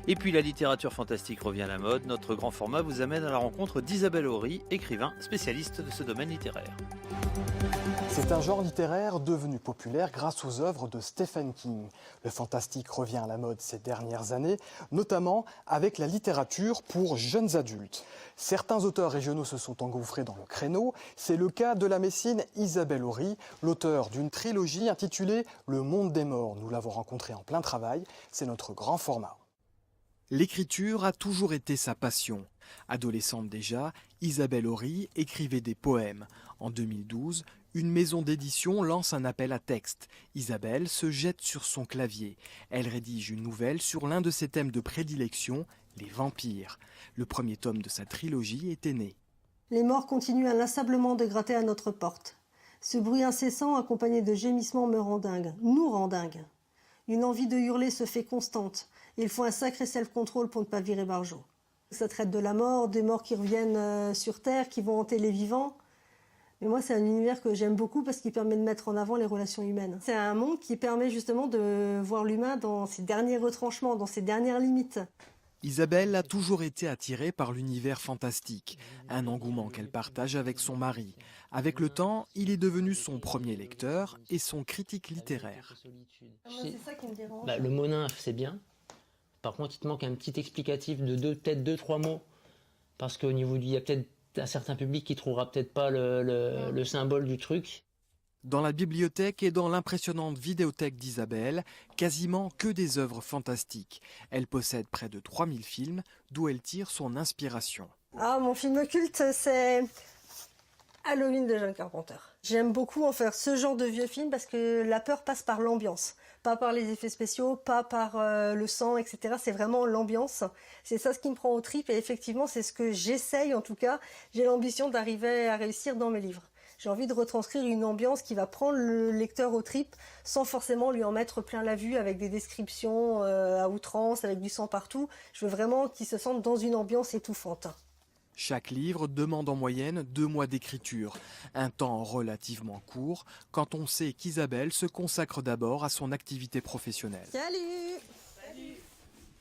Et puis la littérature fantastique revient à la mode. Notre grand format vous amène à la rencontre d'Isabelle Horry, écrivain spécialiste de ce domaine littéraire. C'est un genre littéraire devenu populaire grâce aux œuvres de Stephen King. Le fantastique revient à la mode ces dernières années, notamment avec la littérature pour jeunes adultes. Certains auteurs régionaux se sont engouffrés dans le créneau. C'est le cas de la Messine Isabelle Horry, l'auteur d'une trilogie intitulée Le monde des morts. Nous l'avons rencontrée en plein travail. C'est notre grand format. L'écriture a toujours été sa passion. Adolescente déjà, Isabelle Horry écrivait des poèmes. En 2012, une maison d'édition lance un appel à texte. Isabelle se jette sur son clavier. Elle rédige une nouvelle sur l'un de ses thèmes de prédilection, les vampires. Le premier tome de sa trilogie était né. Les morts continuent inlassablement de gratter à notre porte. Ce bruit incessant accompagné de gémissements me rend dingue, nous rend dingue. Une envie de hurler se fait constante. Il faut un sacré self-control pour ne pas virer barjot. Ça traite de la mort, des morts qui reviennent sur Terre, qui vont hanter les vivants. Mais moi, c'est un univers que j'aime beaucoup parce qu'il permet de mettre en avant les relations humaines. C'est un monde qui permet justement de voir l'humain dans ses derniers retranchements, dans ses dernières limites. Isabelle a toujours été attirée par l'univers fantastique, un engouement qu'elle partage avec son mari. Avec le temps, il est devenu son premier lecteur et son critique littéraire. C'est ça qui me dérange. Le mot nymphe, c'est bien. Par contre, il te manque un petit explicatif de peut-être 2-3 mots. Parce qu'au niveau il y a peut-être un certain public qui trouvera peut-être pas le symbole du truc. Dans la bibliothèque et dans l'impressionnante vidéothèque d'Isabelle, quasiment que des œuvres fantastiques. Elle possède près de 3000 films, d'où elle tire son inspiration. Ah, mon film culte, c'est Halloween de John Carpenter. J'aime beaucoup en faire ce genre de vieux film parce que la peur passe par l'ambiance. Pas par les effets spéciaux, pas par le sang, etc. C'est vraiment l'ambiance. C'est ça ce qui me prend aux tripes et effectivement, c'est ce que j'essaye en tout cas. J'ai l'ambition d'arriver à réussir dans mes livres. J'ai envie de retranscrire une ambiance qui va prendre le lecteur aux tripes sans forcément lui en mettre plein la vue avec des descriptions à outrance, avec du sang partout. Je veux vraiment qu'il se sente dans une ambiance étouffante. Chaque livre demande en moyenne 2 mois d'écriture, un temps relativement court quand on sait qu'Isabelle se consacre d'abord à son activité professionnelle. Salut!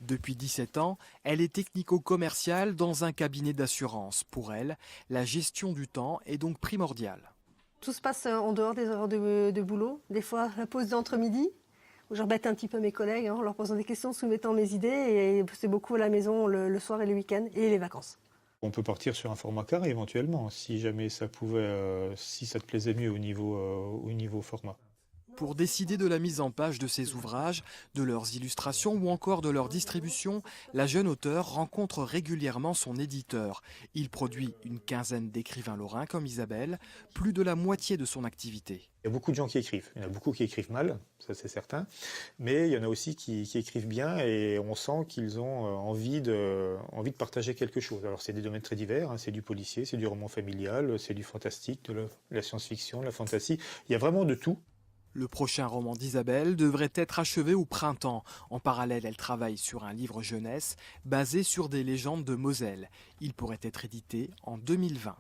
Depuis 17 ans, elle est technico-commerciale dans un cabinet d'assurance. Pour elle, la gestion du temps est donc primordiale. Tout se passe en dehors des heures de boulot. Des fois, la pause d'entre-midi, où j'embête un petit peu mes collègues en leur posant des questions, soumettant mes idées. Et c'est beaucoup à la maison le soir et le week-end et les vacances. On peut partir sur un format carré éventuellement, si jamais ça pouvait, si ça te plaisait mieux au niveau format. Pour décider de la mise en page de ses ouvrages, de leurs illustrations ou encore de leur distribution, la jeune auteure rencontre régulièrement son éditeur. Il produit une quinzaine d'écrivains lorrains comme Isabelle, plus de la moitié de son activité. Il y a beaucoup de gens qui écrivent. Il y en a beaucoup qui écrivent mal, ça c'est certain. Mais il y en a aussi qui écrivent bien et on sent qu'ils ont envie de partager quelque chose. Alors c'est des domaines très divers, hein. C'est du policier, c'est du roman familial, c'est du fantastique, de la science-fiction, de la fantasy. Il y a vraiment de tout. Le prochain roman d'Isabelle devrait être achevé au printemps. En parallèle, elle travaille sur un livre jeunesse basé sur des légendes de Moselle. Il pourrait être édité en 2020.